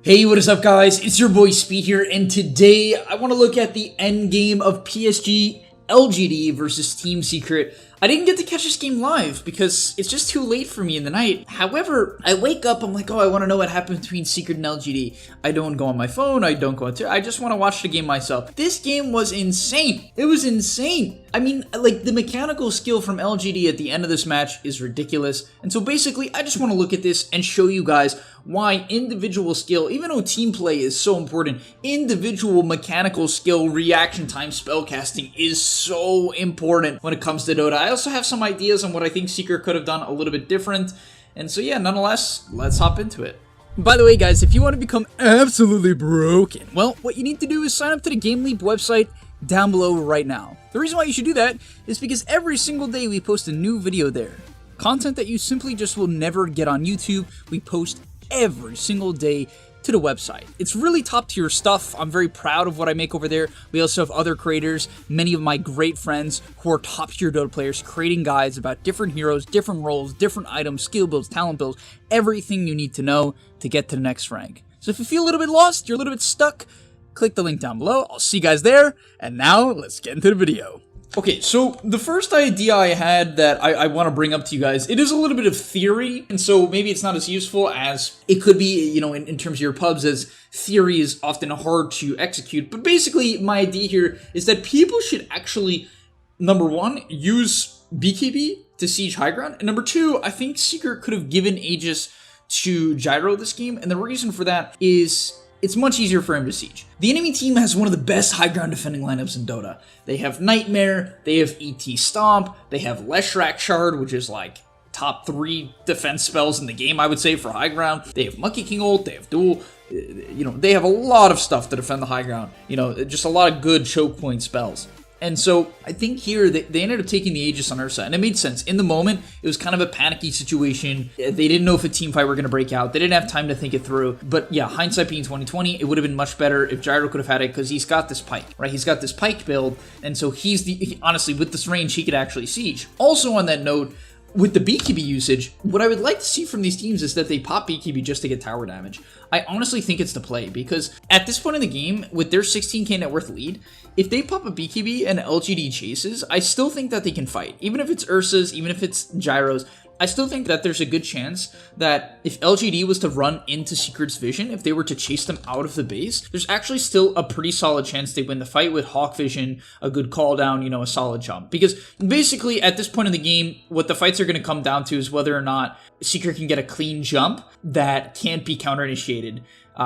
Hey, what is up guys? It's your boy Speed here, and today I want to look at the end game of PSG LGD versus Team Secret. I didn't get to catch this game live because it's just too late for me in the night. However, I wake up, I'm like, oh, I want to know what happened between Secret and LGD. I don't go on my phone, I don't go on I just want to watch the game myself. This game was insane. It was insane. I mean, like, the mechanical skill from LGD at the end of this match is ridiculous. And so basically, I just want to look at this and show you guys why individual skill, even though team play is so important, individual mechanical skill, reaction time, spellcasting is so important when it comes to Dota. I also have some ideas on what I think Secret could have done a little bit different. And so yeah, nonetheless, let's hop into it. By the way, guys, if you want to become absolutely broken, well, what you need to do is sign up to the GameLeap website down below right now. The reason why you should do that is because every single day we post a new video there. Content that you simply just will never get on YouTube, we post every single day to the website. It's really top tier stuff. I'm very proud of what I make over there. We also have other creators, many of my great friends who are top tier Dota players, creating guides about different heroes, different roles, different items, skill builds, talent builds, everything you need to know to get to the next rank. So if you feel a little bit lost, you're a little bit stuck, click the link down below. I'll see you guys there. And now let's get into the video. Okay, so the first idea I had that I want to bring up to you guys, it is a little bit of theory, and so maybe it's not as useful as it could be, you know, in terms of your pubs, as theory is often hard to execute. But basically, my idea here is that people should actually, number one, use BKB to siege high ground, and number two, I think Secret could have given Aegis to Gyro this game, and the reason for that is it's much easier for him to siege. The enemy team has one of the best high ground defending lineups in Dota. They have Nightmare, they have ET Stomp, they have Leshrac Shard, which is like top 3 defense spells in the game, I would say, for high ground. They have Monkey King ult, they have Duel, you know, they have a lot of stuff to defend the high ground. You know, just a lot of good choke point spells. And so I think here they ended up taking the Aegis on Ursa, and it made sense. In the moment, it was kind of a panicky situation. They didn't know if a team fight were going to break out. They didn't have time to think it through. But yeah, hindsight being 2020, it would have been much better if Gyro could have had it, because he's got this Pike, right? He's got this Pike build, and so honestly, with this range, he could actually siege. Also on that note, with the BKB usage, what I would like to see from these teams is that they pop BKB just to get tower damage. I honestly think it's the play, because at this point in the game, with their 16k net worth lead, if they pop a BKB and LGD chases, I still think that they can fight. Even if it's Ursa's, even if it's Gyro's, I still think that there's a good chance that if LGD was to run into Secret's vision, if they were to chase them out of the base, there's actually still a pretty solid chance they win the fight with Hawk Vision, a good call down, you know, a solid jump. Because basically at this point in the game, what the fights are going to come down to is whether or not Secret can get a clean jump that can't be counter-initiated.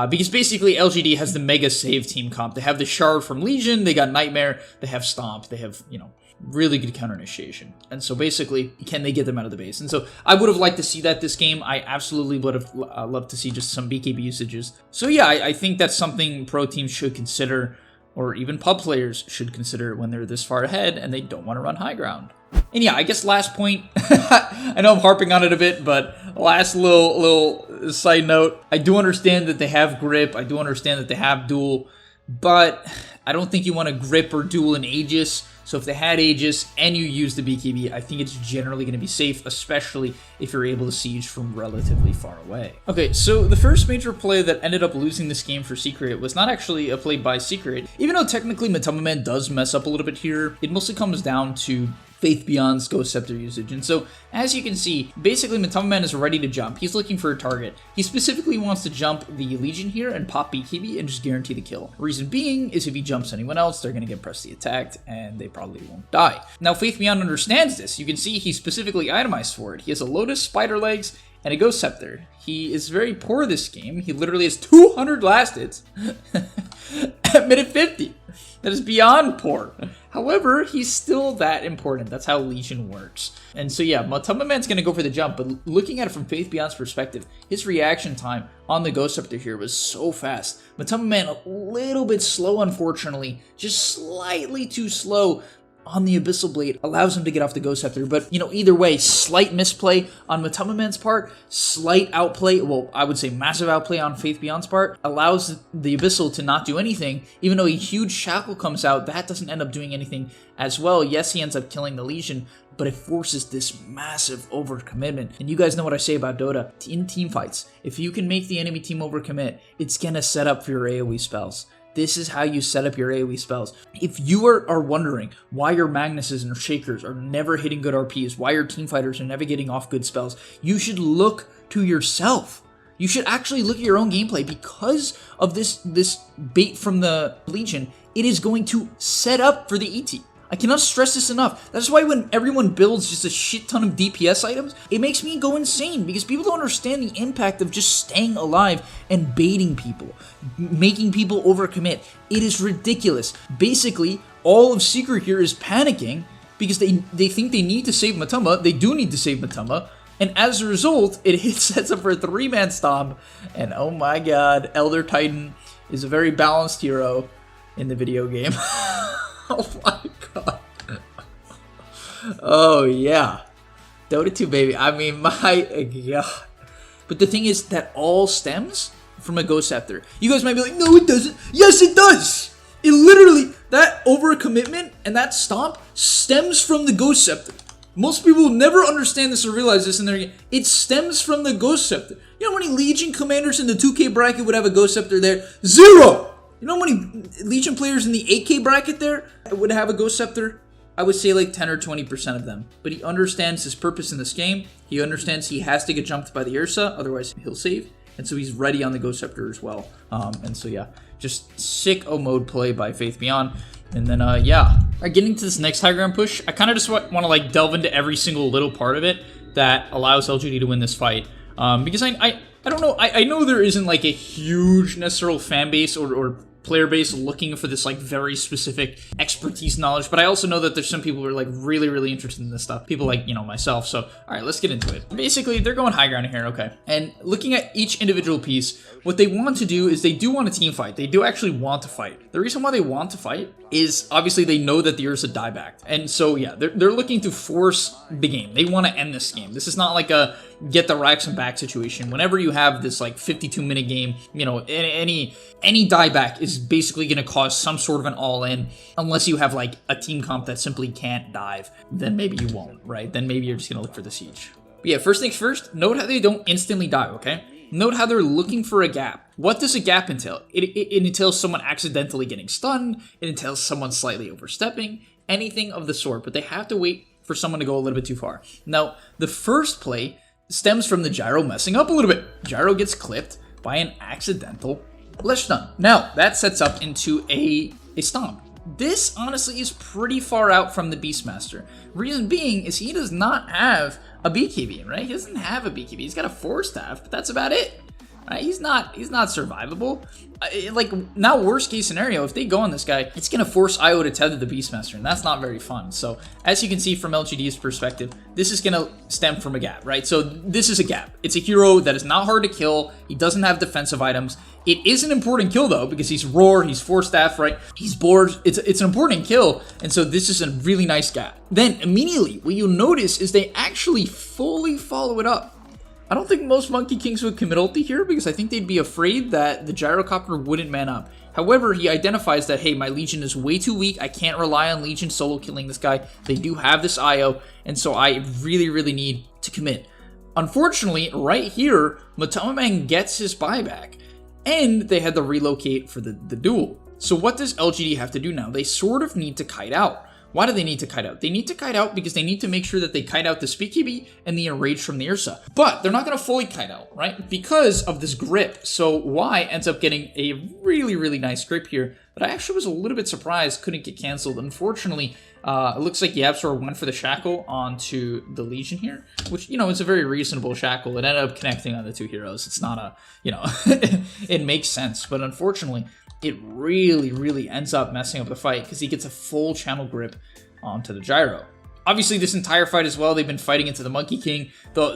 Because basically LGD has the mega save team comp. They have the Shard from Legion, they got Nightmare, they have Stomp, they have, you know, really good counter initiation. And so basically, can they get them out of the base? And so I would have liked to see that this game. I absolutely would have loved to see just some BKB usages. So yeah, I think that's something pro teams should consider, or even pub players should consider when they're this far ahead and they don't want to run high ground. And yeah, I guess last point, I know I'm harping on it a bit, but last little side note, I do understand that they have grip, I do understand that they have duel, but I don't think you want to grip or duel in Aegis. So if they had Aegis and you use the BKB, I think it's generally going to be safe, especially if you're able to siege from relatively far away. Okay, so the first major play that ended up losing this game for Secret was not actually a play by Secret. Even though technically Matamaman does mess up a little bit here, it mostly comes down to Faith Beyond's Ghost Scepter usage. And so, as you can see, basically Matamaman is ready to jump. He's looking for a target. He specifically wants to jump the Legion here and pop BKB and just guarantee the kill. Reason being is if he jumps anyone else, they're going to get Presty attacked and they probably won't die. Now, Faith Beyond understands this. You can see he's specifically itemized for it. He has a Lotus, Spider Legs, and a Ghost Scepter. He is very poor this game. He literally has 200 last hits at minute 50. That is beyond poor. However, he's still that important. That's how Legion works. And so yeah, Matamaman's going to go for the jump, but looking at it from Faith Beyond's perspective, his reaction time on the Ghost Scepter here was so fast. Matamaman a little bit slow, unfortunately. Just slightly too slow on the Abyssal Blade allows him to get off the Ghost Scepter. But, you know, either way, slight misplay on Matama Man's part, slight outplay, well, I would say massive outplay on Faith Beyond's part, allows the Abyssal to not do anything. Even though a huge Shackle comes out, that doesn't end up doing anything as well. Yes, he ends up killing the Legion, but it forces this massive overcommitment. And you guys know what I say about Dota. In team fights, if you can make the enemy team overcommit, it's gonna set up for your AoE spells. This is how you set up your AoE spells. If you are wondering why your Magnuses and Shakers are never hitting good RPs, why your team fighters are never getting off good spells, you should look to yourself. You should actually look at your own gameplay. Because of this bait from the Legion, it is going to set up for the ET. I cannot stress this enough. That's why when everyone builds just a shit ton of DPS items, it makes me go insane, because people don't understand the impact of just staying alive and baiting people, making people overcommit. It is ridiculous. Basically, all of Secret here is panicking because they think they need to save Matama. They do need to save Matama. And as a result, it sets up for a 3-man stomp. And oh my god, Elder Titan is a very balanced hero in the video game. Oh my god. Oh yeah. Dota 2, baby. I mean, my god. But the thing is, that all stems from a Ghost Scepter. You guys might be like, no it doesn't. Yes it does! It literally, that overcommitment and that stomp stems from the Ghost Scepter. Most people will never understand this or realize this in their game. It stems from the Ghost Scepter. You know how many Legion commanders in the 2K bracket would have a Ghost Scepter there? 0! You know how many Legion players in the 8K bracket there would have a Ghost Scepter? I would say like 10 or 20% of them. But he understands his purpose in this game. He understands he has to get jumped by the Ursa, otherwise he'll save. And so he's ready on the Ghost Scepter as well. And so yeah, just sick O-mode play by Faith Beyond. And then yeah. Alright, getting to this next high ground push, I kind of just want to like delve into every single little part of it that allows LGD to win this fight. Because I don't know, I know there isn't like a huge necessary fan base or player base looking for this like very specific expertise knowledge, but I also know that there's some people who are like really interested in this stuff. People like, you know, myself. So, all right, let's get into it. Basically, they're going high ground here, okay? And looking at each individual piece, what they want to do is they do want a team fight. They do actually want to fight. The reason why they want to fight is obviously they know that the Ursa diebacked. And so, yeah, they're looking to force the game. They want to end this game. This is not like a get the racks and back situation. Whenever you have this like 52-minute game, you know, any dieback is basically going to cause some sort of an all-in, unless you have like a team comp that simply can't dive. Then maybe you won't, right? Then maybe you're just going to look for the siege. But yeah, first things first, note how they don't instantly dive, okay? Note how they're looking for a gap. What does a gap entail? It entails someone accidentally getting stunned. It entails someone slightly overstepping, anything of the sort, but they have to wait for someone to go a little bit too far. Now, the first play stems from the Gyro messing up a little bit. Gyro gets clipped by an accidental Lich Stun. Now, that sets up into a stomp. This, honestly, is pretty far out from the Beastmaster. Reason being is he does not have a BKB, right? He doesn't have a BKB. He's got a Force Staff, but that's about it. Right? He's not survivable. Like, now worst case scenario, if they go on this guy, it's going to force IO to tether the Beastmaster, and that's not very fun. So, as you can see from LGD's perspective, this is going to stem from a gap, right? So, this is a gap. It's a hero that is not hard to kill. He doesn't have defensive items. It is an important kill, though, because he's Roar, he's Force Staff, right? He's bored. It's an important kill, and so this is a really nice gap. Then, immediately, what you'll notice is they actually fully follow it up. I don't think most Monkey Kings would commit ulti here because I think they'd be afraid that the Gyrocopter wouldn't man up. However, he identifies that, hey, my Legion is way too weak. I can't rely on Legion solo killing this guy. They do have this IO, and so I really need to commit. Unfortunately, right here, Matama Man gets his buyback, and they had to relocate for the duel. So what does LGD have to do now? They sort of need to kite out. Why do they need to kite out? They need to kite out because they need to make sure that they kite out the BKB and the Enrage from the Ursa. But they're not going to fully kite out, right? Because of this grip. So Y ends up getting a really nice grip here that I actually was a little bit surprised couldn't get canceled. Unfortunately, it looks like YABSOR went for the shackle onto the Legion here, which, you know, it's a very reasonable shackle. It ended up connecting on the two heroes. It's not a, you know, it makes sense. But unfortunately, it really ends up messing up the fight because he gets a full channel grip onto the Gyro. Obviously, this entire fight as well, they've been fighting into the Monkey King.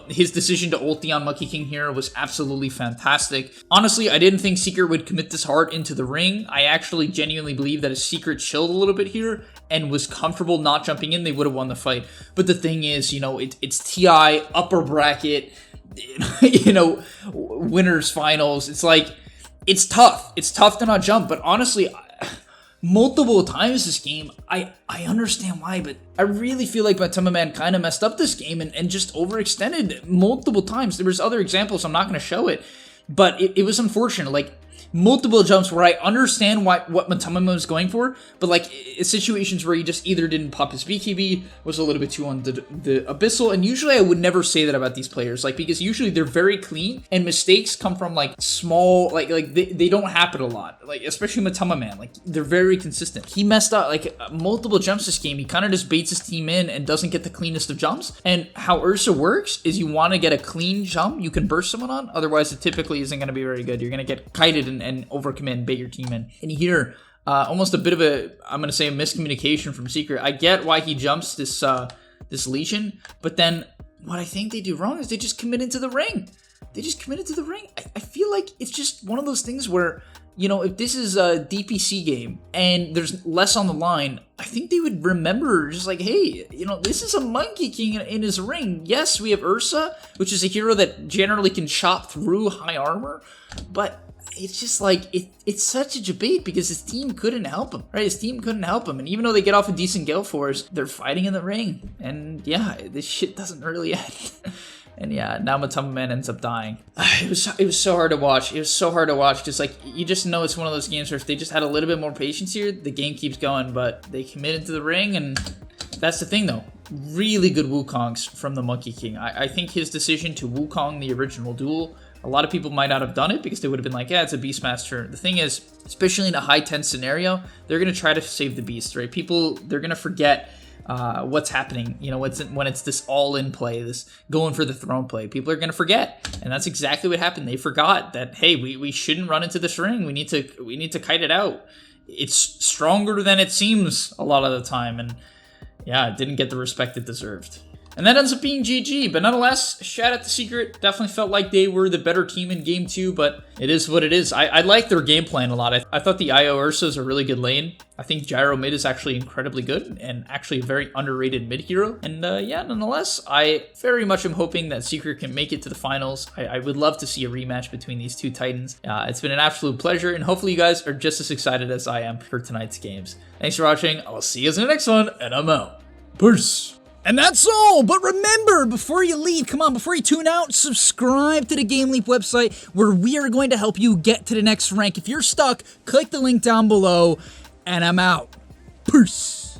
His decision to ulti on Monkey King here was absolutely fantastic. Honestly, I didn't think Secret would commit this hard into the ring. I actually genuinely believe that his Secret chilled a little bit here and was comfortable not jumping in, they would have won the fight. But the thing is, you know, it's TI, upper bracket, you know, winners finals. It's like, it's tough. It's tough to not jump, but honestly, multiple times this game, I understand why, but I really feel like Matamaman kind of messed up this game and just overextended multiple times. There was other examples, I'm not going to show it, but it was unfortunate. Like, multiple jumps where I understand what Matamaman was going for, but like situations where he just either didn't pop his BKB, was a little bit too on the abyssal, and usually I would never say that about these players, like, because usually they're very clean and mistakes come from like small, like they don't happen a lot, like especially Matamaman, like they're very consistent. He messed up like multiple jumps this game. He kind of just baits his team in and doesn't get the cleanest of jumps, and how Ursa works is you want to get a clean jump you can burst someone on, otherwise it typically isn't going to be very good. You're going to get kited and overcommit and bait your team in. And here, almost a bit of a, I'm going to say, a miscommunication from Secret. I get why he jumps this this Legion, but then what I think they do wrong is they just commit into the ring. They just committed to the ring. I feel like it's just one of those things where, you know, if this is a DPC game and there's less on the line, I think they would remember just like, hey, you know, this is a Monkey King in his ring. Yes, we have Ursa, which is a hero that generally can chop through high armor, but it's just like, it's such a debate because his team couldn't help him, right? His team couldn't help him. And even though they get off a decent Gale Force, they're fighting in the ring. And yeah, this shit doesn't really end. And yeah, now Matamaman ends up dying. It was so hard to watch. It was so hard to watch because, like, you just know it's one of those games where if they just had a little bit more patience here, the game keeps going. But they committed to the ring, and that's the thing, though. Really good Wukongs from the Monkey King. I think his decision to Wukong the original duel, a lot of people might not have done it because they would have been like, yeah, it's a Beastmaster. The thing is, especially in a high tense scenario, they're going to try to save the Beast, right? People, they're going to forget what's happening, you know, when it's this all-in play, this going for the throne play. People are going to forget, and that's exactly what happened. They forgot that, hey, we shouldn't run into this ring. We need to kite it out. It's stronger than it seems a lot of the time, and yeah, it didn't get the respect it deserved. And that ends up being GG, but nonetheless, shout out to Secret. Definitely felt like they were the better team in Game 2, but it is what it is. I like their game plan a lot. I thought the IO Ursa is a really good lane. I think Gyro mid is actually incredibly good, and actually a very underrated mid hero. And yeah, nonetheless, I very much am hoping that Secret can make it to the finals. I would love to see a rematch between these two titans. It's been an absolute pleasure, and hopefully you guys are just as excited as I am for tonight's games. Thanks for watching. I'll see you guys in the next one, and I'm out. Peace. And that's all, but remember, before you leave, before you tune out, subscribe to the GameLeap website where we are going to help you get to the next rank. If you're stuck, click the link down below, and I'm out. Peace.